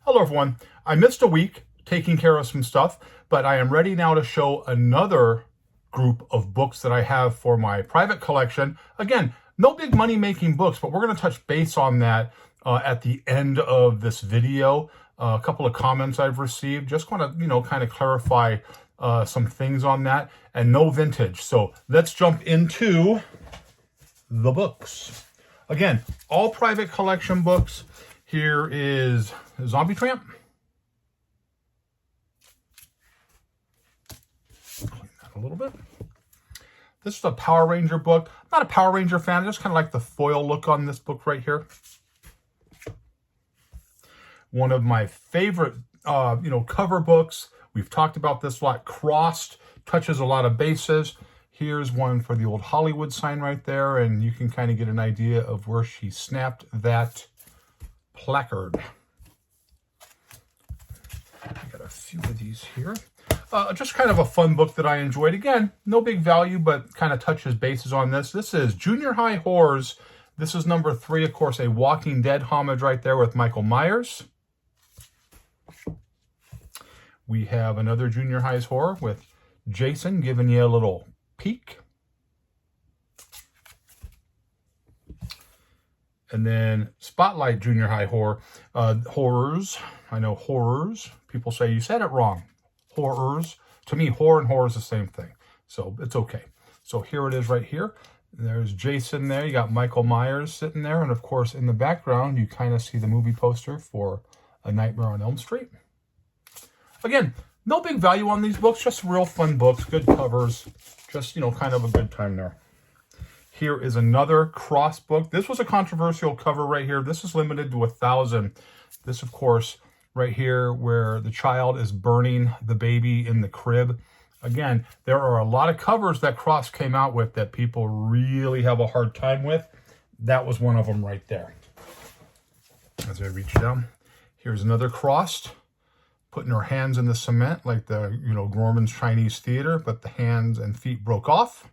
Hello everyone. I missed a week taking care of some stuff, but I am ready now to show another group of books that I have for my private collection. Again, no big money-making books, but we're going to touch base on that at the end of this video. A couple of comments I've received. Just want to, kind of clarify some things on that, and no vintage. So let's jump into the books. Again, all private collection books. Here is Zombie Tramp. Clean that a little bit. This is a Power Ranger book. I'm not a Power Ranger fan. I just kind of like the foil look on this book right here. One of my favorite, cover books. We've talked about this a lot. Crossed, touches a lot of bases. Here's one for the old Hollywood sign right there, and you can kind of get an idea of where she snapped that placard. I got a few of these here. Just kind of a fun book that I enjoyed. Again, no big value, but kind of touches bases on this. This is Junior High Horrors. This is number 3, of course, a Walking Dead homage right there with Michael Myers. We have another Junior High's horror with Jason giving you a little peek. And then Spotlight Junior High Horror. Horrors. I know horrors. People say you said it wrong. Horrors. To me, horror and horror is the same thing. So it's okay. So here it is right here. There's Jason there. You got Michael Myers sitting there. And of course, in the background, you kind of see the movie poster for A Nightmare on Elm Street. Again, no big value on these books. Just real fun books. Good covers. Just, kind of a good time there. Here is another Cross book. This was a controversial cover right here. This is limited to 1,000. This, of course, right here where the child is burning the baby in the crib. Again, there are a lot of covers that Cross came out with that people really have a hard time with. That was one of them right there. As I reach down, here's another Crossed, putting her hands in the cement like the, Gorman's Chinese Theater, but the hands and feet broke off.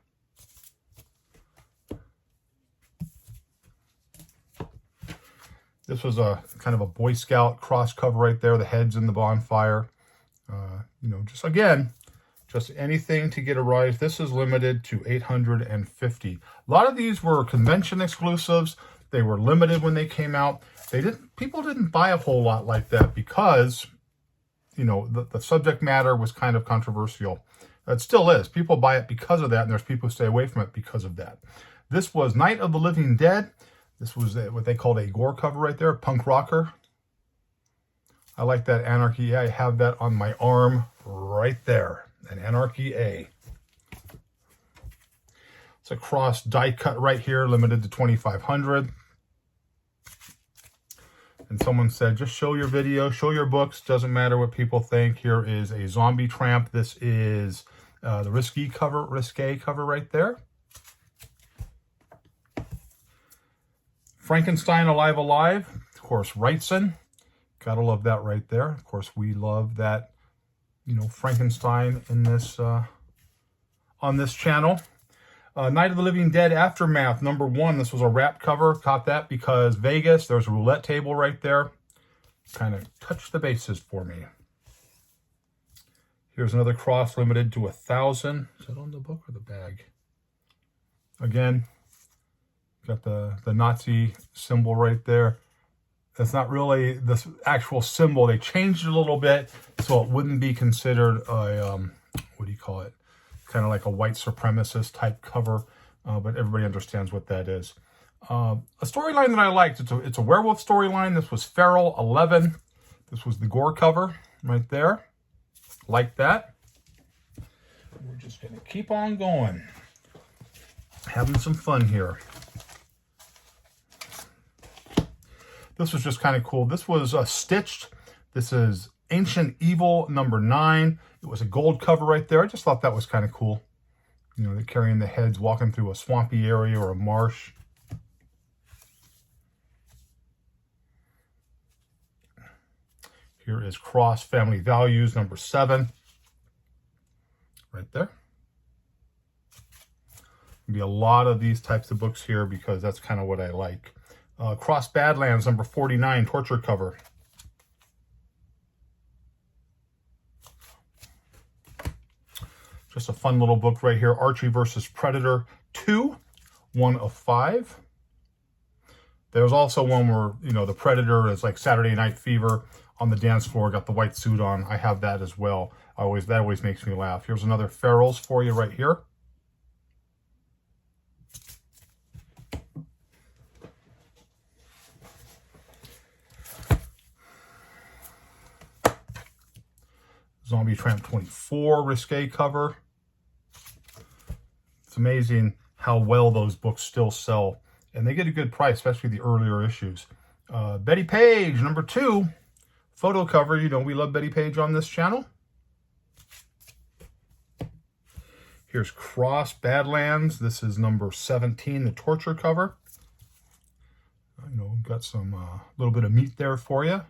This was a kind of a Boy Scout cross cover right there. The head's in the bonfire. Just anything to get a rise. This is limited to 850. A lot of these were convention exclusives. They were limited when they came out. People didn't buy a whole lot like that because, the subject matter was kind of controversial. It still is. People buy it because of that, and there's people who stay away from it because of that. This was Night of the Living Dead. This was what they called a gore cover right there, punk rocker. I like that Anarchy A. I have that on my arm right there, an Anarchy A. It's a Cross die cut right here, limited to 2,500. And someone said, just show your video, show your books, doesn't matter what people think. Here is a Zombie Tramp. This is the risqué cover right there. Frankenstein Alive Alive, of course, Wrightson. Gotta love that right there. Of course, we love that, Frankenstein in this, on this channel. Night of the Living Dead Aftermath, number 1. This was a wrap cover. Caught that because Vegas, there's a roulette table right there. Kind of touched the bases for me. Here's another Cross limited to 1,000. Is that on the book or the bag? Again, got the Nazi symbol right there. That's not really the actual symbol. They changed it a little bit so it wouldn't be considered a, what do you call it? Kind of like a white supremacist type cover, but everybody understands what that is. A storyline that I liked, it's a werewolf storyline. This was Feral 11. This was the gore cover right there. Like that. We're just going to keep on going. Having some fun here. This was just kind of cool. This was Stitched. This is Ancient Evil number 9. It was a gold cover right there. I just thought that was kind of cool. They're carrying the heads, walking through a swampy area or a marsh. Here is Cross Family Values number 7. Right there. There'll be a lot of these types of books here because that's kind of what I like. Cross Badlands, number 49, torture cover. Just a fun little book right here. Archie versus Predator 2, 1 of 5. There's also one where, you know, the Predator is like Saturday Night Fever on the dance floor, got the white suit on. I have that as well. That always makes me laugh. Here's another Ferals for you right here. Zombie Tramp 24 risqué cover. It's amazing how well those books still sell. And they get a good price, especially the earlier issues. Betty Page, number 2. Photo cover. You know, we love Betty Page on this channel. Here's Cross Badlands. This is number 17, the torture cover. You know, got some little bit of meat there for you. I'm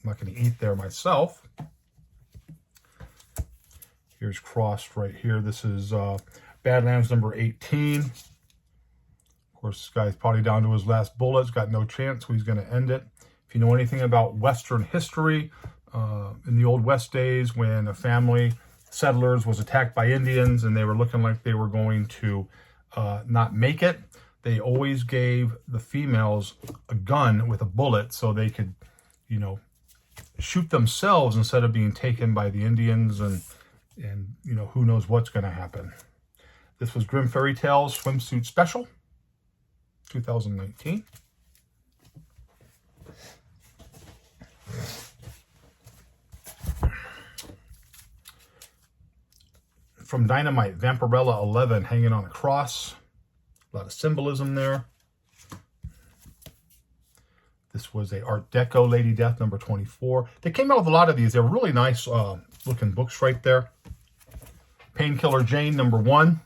not going to eat there myself. Here's Crossed right here. This is Badlands number 18. Of course, this guy's probably down to his last bullets, got no chance, so he's going to end it. If you know anything about Western history, in the Old West days when a family, settlers, was attacked by Indians and they were looking like they were going to not make it, they always gave the females a gun with a bullet so they could, you know, shoot themselves instead of being taken by the Indians, and you know, who knows what's going to happen. This was Grimm Fairy Tales Swimsuit Special, 2019. From Dynamite, Vampirella 11 hanging on a cross. A lot of symbolism there. This was a Art Deco Lady Death number 24. They came out with a lot of these. They were really nice looking books right there. Painkiller Jane number 1.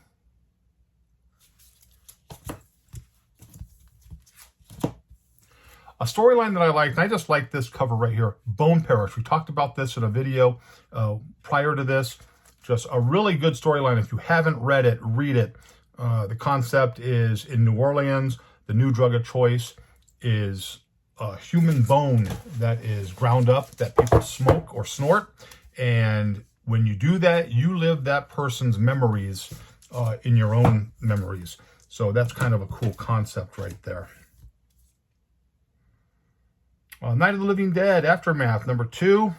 A storyline that I liked, and I just like this cover right here, Bone Parish. We talked about this in a video prior to this. Just a really good storyline. If you haven't read it, read it. The concept is in New Orleans, the new drug of choice is a human bone that is ground up that people smoke or snort. And when you do that, you live that person's memories in your own memories. So that's kind of a cool concept right there. Night of the Living Dead, Aftermath, number 2.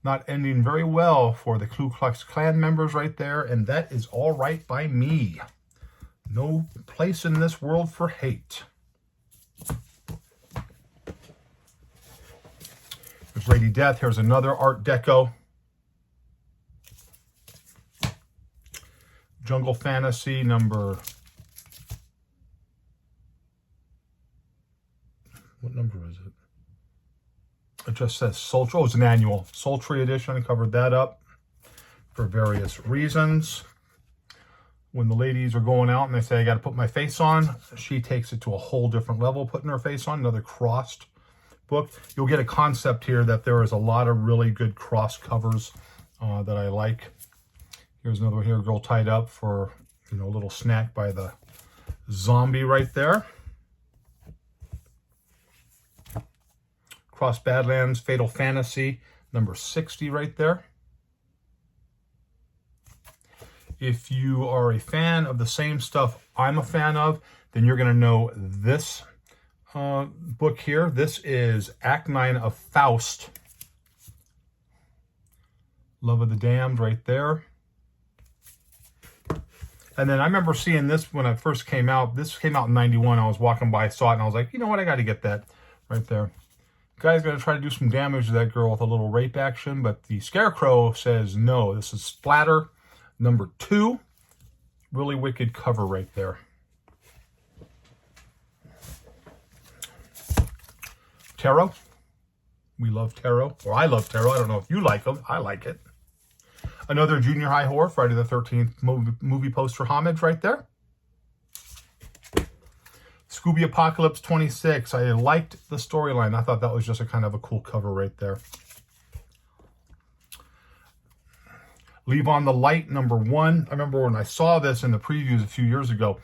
Not ending very well for the Ku Klux Klan members right there. And that is all right by me. No place in this world for hate. There's Lady Death. Here's another Art Deco. Jungle Fantasy number... What number is it? It just says Sultry. Oh, it's an annual. Sultry edition. I covered that up for various reasons. When the ladies are going out and they say, I got to put my face on, she takes it to a whole different level, putting her face on. Another crossed book. You'll get a concept here that there is a lot of really good cross covers that I like. Here's another one here, Girl Tied Up, for, you know, a little snack by the zombie right there. Cross Badlands, Fatal Fantasy, number 60 right there. If you are a fan of the same stuff I'm a fan of, then you're going to know this book here. This is Act 9 of Faust. Love of the Damned right there. And then I remember seeing this when it first came out. This came out in 91. I was walking by, saw it, and I was like, you know what? I got to get that right there. Guy's going to try to do some damage to that girl with a little rape action, but the Scarecrow says no. This is Splatter, number 2. Really wicked cover right there. Tarot. We love tarot. Or I love tarot. I don't know if you like them. I like it. Another junior high horror, Friday the 13th movie poster homage right there. Scooby Apocalypse 26. I liked the storyline. I thought that was just a kind of a cool cover right there. Leave on the Light, number 1. I remember when I saw this in the previews a few years ago,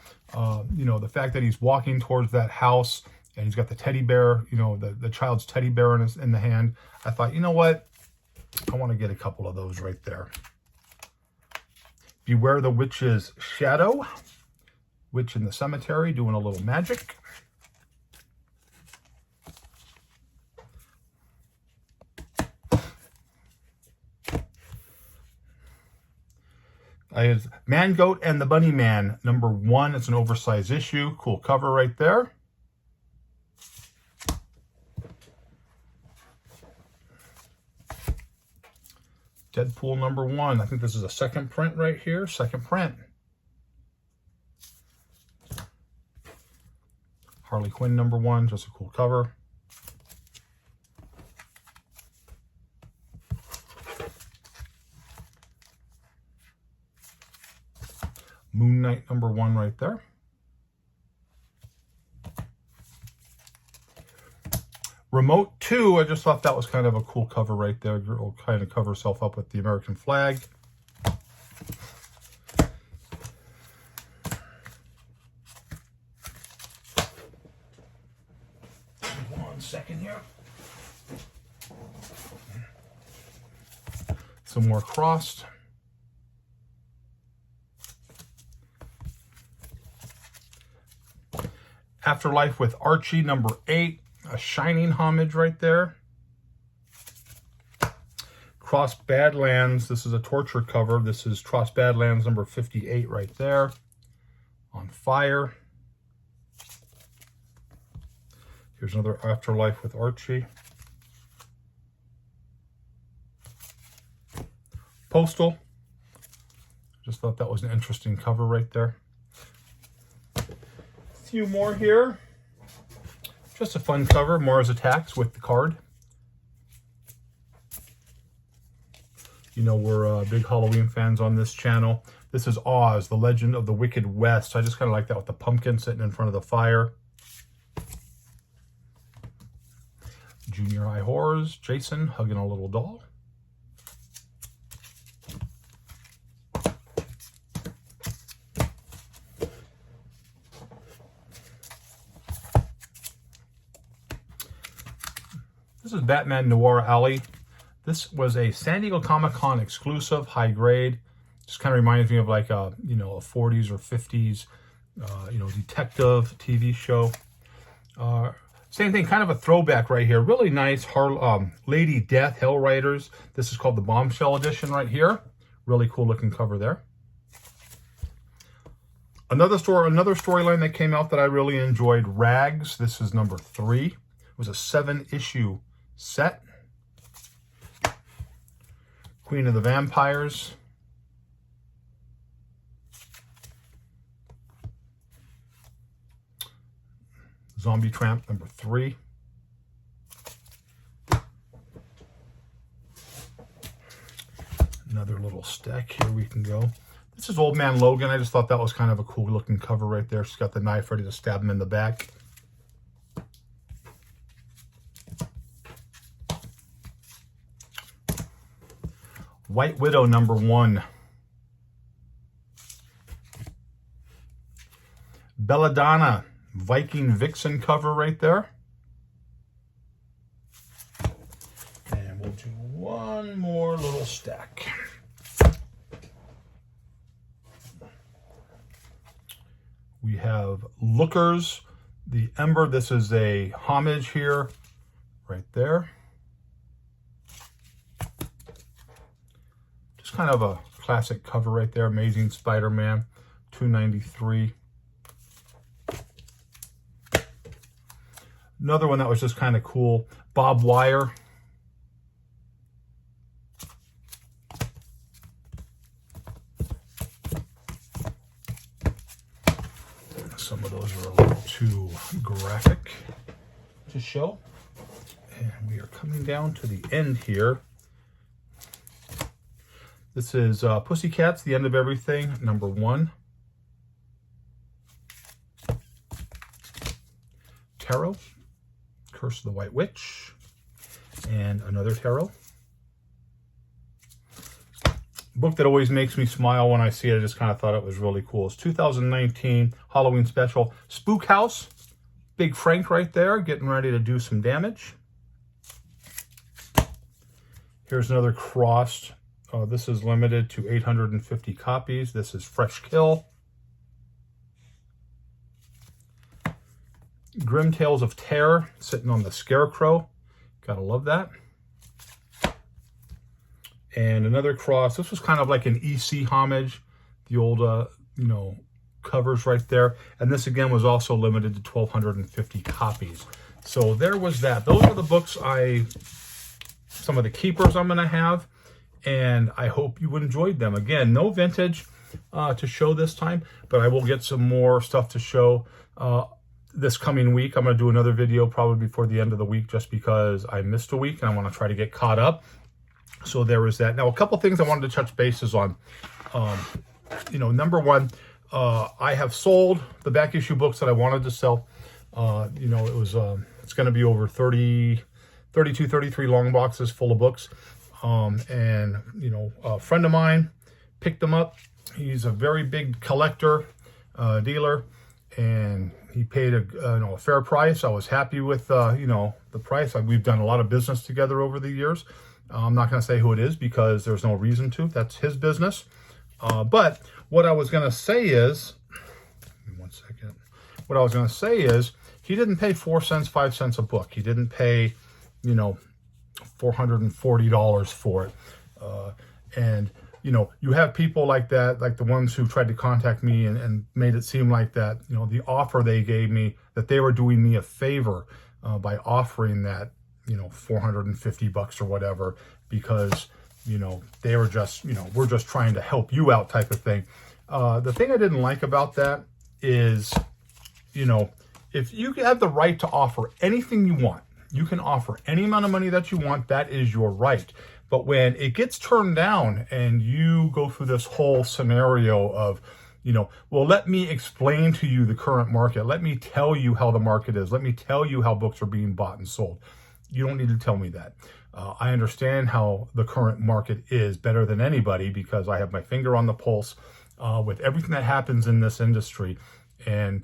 you know, the fact that he's walking towards that house and he's got the teddy bear, you know, the child's teddy bear in the hand. I thought, you know what? I want to get a couple of those right there. Beware the Witch's Shadow. Witch in the cemetery doing a little magic. I have Man Goat and the Bunny Man, #1. It's an oversized issue. Cool cover right there. Deadpool #1. I think this is a second print right here. Second print. Harley Quinn #1. Just a cool cover. Moon Knight #1 right there. Remote 2, I just thought that was kind of a cool cover right there. It'll kind of cover herself up with the American flag. One second here. Some more crossed. Afterlife with Archie #8, a shining homage right there. Cross Badlands, this is a torture cover. This is Cross Badlands #58 right there. On fire. Here's another Afterlife with Archie. Postal. Just thought that was an interesting cover right there. Few more here. Just a fun cover. Mars Attacks with the card. You know we're big Halloween fans on this channel. This is Oz, the Legend of the Wicked West. I just kind of like that with the pumpkin sitting in front of the fire. Junior High Horrors. Jason hugging a little doll. This is Batman Noir Alley. This was a San Diego Comic-Con exclusive, high grade. Just kind of reminds me of like a, you know, a 40s or 50s, you know, detective TV show. Same thing, kind of a throwback right here. Really nice Lady Death Hell Riders. This is called the Bombshell Edition right here. Really cool looking cover there. Another storyline that came out that I really enjoyed, Rags. This is #3. It was a 7-issue set. Queen of the Vampires. Zombie Tramp #3. Another little stack here we can go. This is Old Man Logan. I just thought that was kind of a cool looking cover right there. She's got the knife ready to stab him in the back. White Widow #1. Belladonna, Viking Vixen cover right there. And we'll do one more little stack. We have Lookers, the Ember. This is a homage here, right there. Kind of a classic cover right there. Amazing Spider-Man, $2.93. Another one that was just kind of cool, Bob Wire. Some of those are a little too graphic to show. And we are coming down to the end here. This is Pussycats, The End of Everything, #1. Tarot, Curse of the White Witch, and another tarot. Book that always makes me smile when I see it. I just kind of thought it was really cool. It's 2019 Halloween special. Spook House, Big Frank right there, getting ready to do some damage. Here's another crossed This is limited to 850 copies. This is Fresh Kill. Grim Tales of Terror, sitting on the Scarecrow. Gotta love that. And another cross. This was kind of like an EC homage. The old, you know, covers right there. And this again was also limited to 1,250 copies. So there was that. Those are the books some of the keepers I'm going to have. And I hope you enjoyed them. Again, no vintage to show this time, but I will get some more stuff to show this coming week. I'm going to do another video probably before the end of the week just because I missed a week and I want to try to get caught up. So there is that. Now, a couple things I wanted to touch bases on. You know, number one, I have sold the back issue books that I wanted to sell. You know, it was it's going to be over 32, 33 long boxes full of books. And, you know, a friend of mine picked them up. He's a very big collector, dealer, and he paid a fair price. I was happy with, you know, the price. We've done a lot of business together over the years. I'm not going to say who it is because there's no reason to. That's his business. But what I was going to say is, give me 1 second. What I was going to say is he didn't pay 4 cents, 5 cents a book. He didn't pay, you know, $440 for it. And, you know, you have people like that, like the ones who tried to contact me and made it seem like that, you know, the offer they gave me, that they were doing me a favor by offering that, you know, 450 bucks or whatever, because, you know, they were just, you know, we're just trying to help you out type of thing. The thing I didn't like about that is, you know, if you have the right to offer anything you want, you can offer any amount of money that you want. That is your right. But when it gets turned down and you go through this whole scenario of, you know, well, let me explain to you the current market. Let me tell you how the market is. Let me tell you how books are being bought and sold. You don't need to tell me that. I understand how the current market is better than anybody because I have my finger on the pulse with everything that happens in this industry. And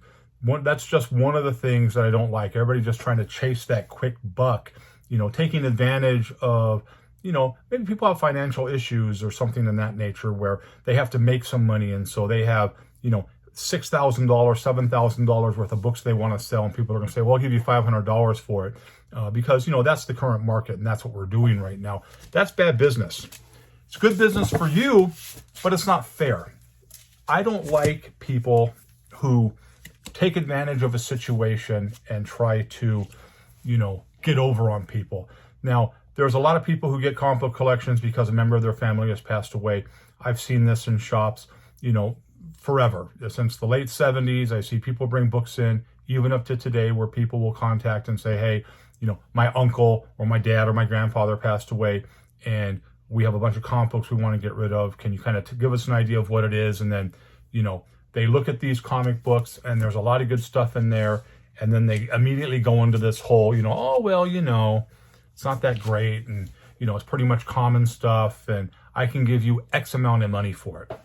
that's just one of the things that I don't like. Everybody just trying to chase that quick buck, you know, taking advantage of, you know, maybe people have financial issues or something in that nature where they have to make some money. And so they have, you know, $6,000, $7,000 worth of books they want to sell. And people are going to say, well, I'll give you $500 for it because, you know, that's the current market. And that's what we're doing right now. That's bad business. It's good business for you, but it's not fair. I don't like people who take advantage of a situation and try to, you know, get over on people. Now, there's a lot of people who get comic book collections because a member of their family has passed away. I've seen this in shops, you know, forever. Since the late 70s, I see people bring books in, even up to today, where people will contact and say, hey, you know, my uncle or my dad or my grandfather passed away, and we have a bunch of comic books we want to get rid of. Can you kind of give us an idea of what it is? And then, you know, they look at these comic books and there's a lot of good stuff in there. And then they immediately go into this whole, you know, oh, well, you know, it's not that great. And, you know, it's pretty much common stuff. And I can give you X amount of money for it.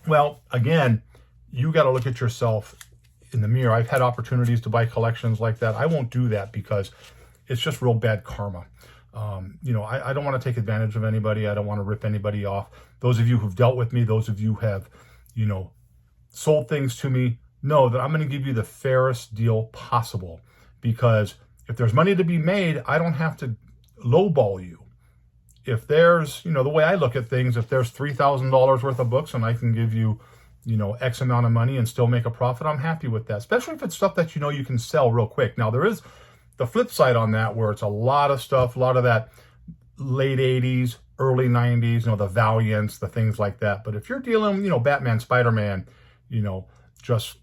Well, again, you got to look at yourself in the mirror. I've had opportunities to buy collections like that. I won't do that because it's just real bad karma. You know, I don't want to take advantage of anybody. I don't want to rip anybody off. Those of you who've dealt with me, those of you who have, you know, sold things to me, know that I'm going to give you the fairest deal possible, because if there's money to be made, I don't have to lowball you. If there's, you know, the way I look at things, if there's $3,000 worth of books and I can give you, you know, X amount of money and still make a profit, I'm happy with that, especially if it's stuff that, you know, you can sell real quick. Now, there is the flip side on that, where it's a lot of stuff, a lot of that late 80s, early 90s, you know, the Valiants, the things like that. But if you're dealing, you know, Batman, Spider-Man, you know, just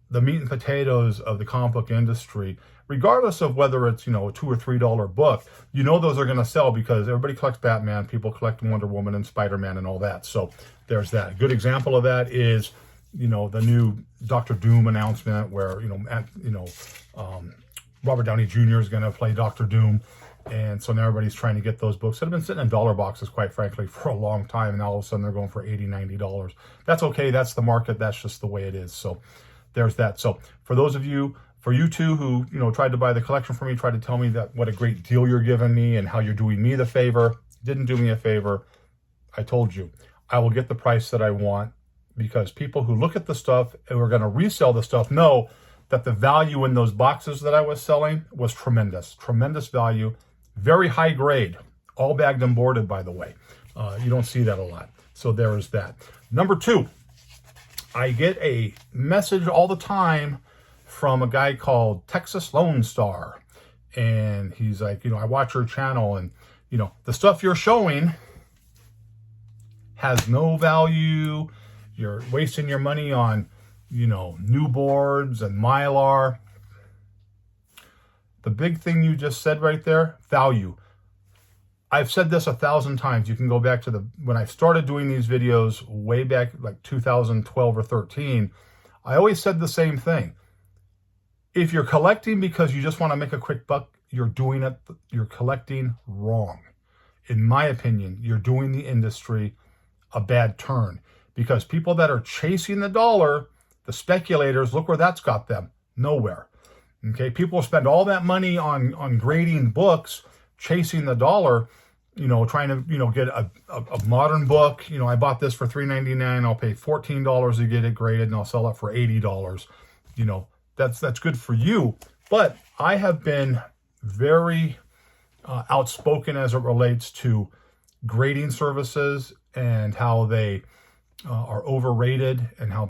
the meat and potatoes of the comic book industry, regardless of whether it's, you know, a $2 or $3 book, you know, those are going to sell because everybody collects Batman, people collect Wonder Woman and Spider-Man and all that. So there's that. A good example of that is, you know, the new Dr. Doom announcement where, you know, Robert Downey Jr. is going to play Dr. Doom. And so now everybody's trying to get those books that have been sitting in dollar boxes, quite frankly, for a long time. And now all of a sudden they're going for $80, $90. That's okay. That's the market. That's just the way it is. So there's that. So for those of you, for you two who, you know, tried to buy the collection from me, tried to tell me that what a great deal you're giving me and how you're doing me the favor, didn't do me a favor. I told you, I will get the price that I want, because people who look at the stuff and are going to resell the stuff know that the value in those boxes that I was selling was tremendous. Tremendous value, very high grade, all bagged and boarded, by the way. You don't see that a lot. So there is that. Number two, I get a message all the time from a guy called Texas Lone Star. And he's like, I watch your channel, and, the stuff you're showing has no value. You're wasting your money on, new boards and Mylar. The big thing you just said right there, value. I've said this 1,000 times. You can go back to when I started doing these videos way back, like 2012 or 13. I always said the same thing. If you're collecting because you just want to make a quick buck, you're collecting wrong. In my opinion, you're doing the industry a bad turn, because people that are chasing the dollar, the speculators, look where that's got them. Nowhere. Okay, people spend all that money on grading books, chasing the dollar, trying to, get a modern book. I bought this for $3.99. I'll pay $14 to get it graded, and I'll sell it for $80. That's good for you. But I have been very outspoken as it relates to grading services and how they are overrated, and how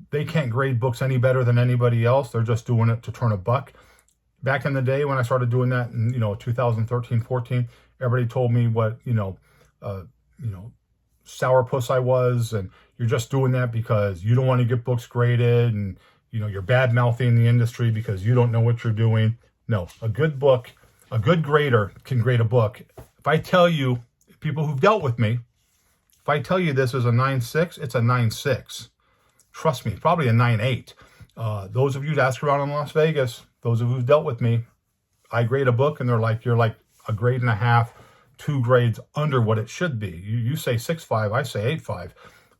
they can't grade books any better than anybody else. They're just doing it to turn a buck. Back in the day when I started doing that in 2013, 14, everybody told me what sourpuss I was, and you're just doing that because you don't want to get books graded, and you're bad mouthing the industry because you don't know what you're doing. No, a good grader can grade a book. If I tell you, people who've dealt with me, if I tell you this is a 9.6, it's a 9.6. Trust me, probably a 9.8. Those of you that ask around in Las Vegas, those of you who've dealt with me, I grade a book and they're like, you're like a grade and a half, 2 grades under what it should be. You say 6.5, I say 8.5.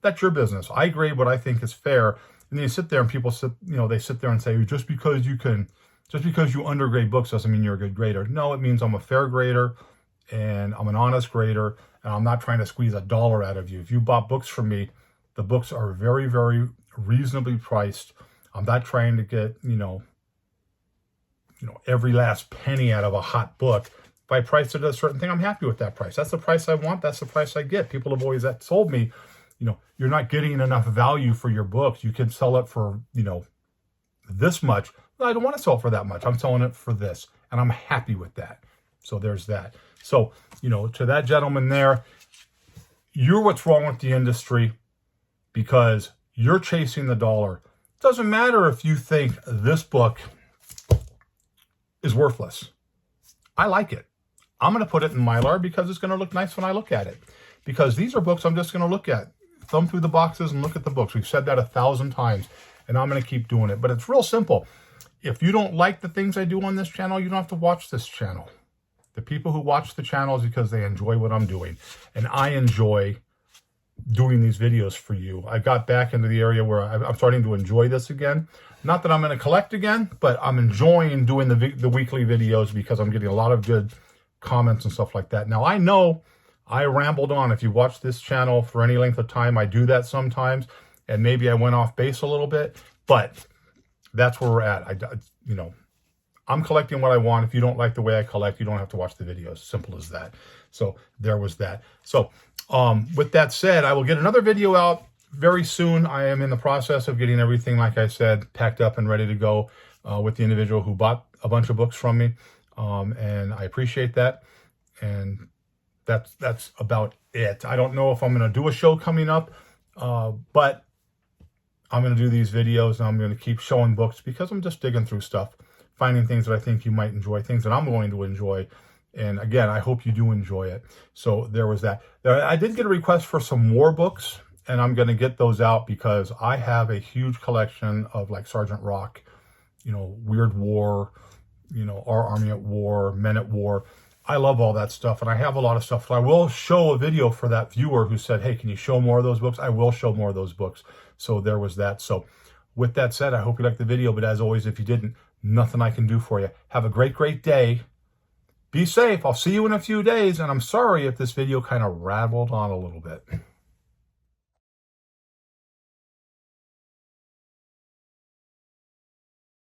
That's your business. I grade what I think is fair. And then you sit there and people they sit there and say, just because you undergrade books doesn't mean you're a good grader. No, it means I'm a fair grader, and I'm an honest grader, and I'm not trying to squeeze $1 out of you. If you bought books from me, the books are very, very reasonably priced. I'm not trying to get, every last penny out of a hot book. If I price it at a certain thing, I'm happy with that price. That's the price I want. That's the price I get. People have always told me, you're not getting enough value for your books. You can sell it for, this much. No, I don't want to sell it for that much. I'm selling it for this, and I'm happy with that. So there's that. So, to that gentleman there, you're what's wrong with the industry, because you're chasing the dollar. It doesn't matter if you think this book is worthless. I like it. I'm going to put it in Mylar because it's going to look nice when I look at it. Because these are books I'm just going to look at. Thumb through the boxes and look at the books. We've said that 1,000 times, and I'm going to keep doing it. But it's real simple. If you don't like the things I do on this channel, you don't have to watch this channel. The people who watch the channel is because they enjoy what I'm doing. And I enjoy doing these videos for you. I got back into the area where I'm starting to enjoy this again. Not that I'm going to collect again, but I'm enjoying doing the weekly videos because I'm getting a lot of good comments and stuff like that. Now, I know I rambled on. If you watch this channel for any length of time, I do that sometimes. And maybe I went off base a little bit, but that's where we're at. I'm collecting what I want. If you don't like the way I collect, you don't have to watch the videos. Simple as that. So there was that. So with that said, I will get another video out very soon. I am in the process of getting everything, like I said, packed up and ready to go with the individual who bought a bunch of books from me. And I appreciate that. And that's about it. I don't know if I'm going to do a show coming up, but I'm going to do these videos, and I'm going to keep showing books because I'm just digging through stuff, finding things that I think you might enjoy, things that I'm going to enjoy. And again, I hope you do enjoy it. So there was that. I did get a request for some more books, and I'm going to get those out because I have a huge collection of like Sergeant Rock, Weird War, Our Army at War, Men at War. I love all that stuff, and I have a lot of stuff. So I will show a video for that viewer who said, hey, can you show more of those books? I will show more of those books. So there was that. So with that said, I hope you liked the video. But as always, if you didn't, nothing I can do for you. Have a great, great day. Be safe. I'll see you in a few days, and I'm sorry if this video kind of rattled on a little bit.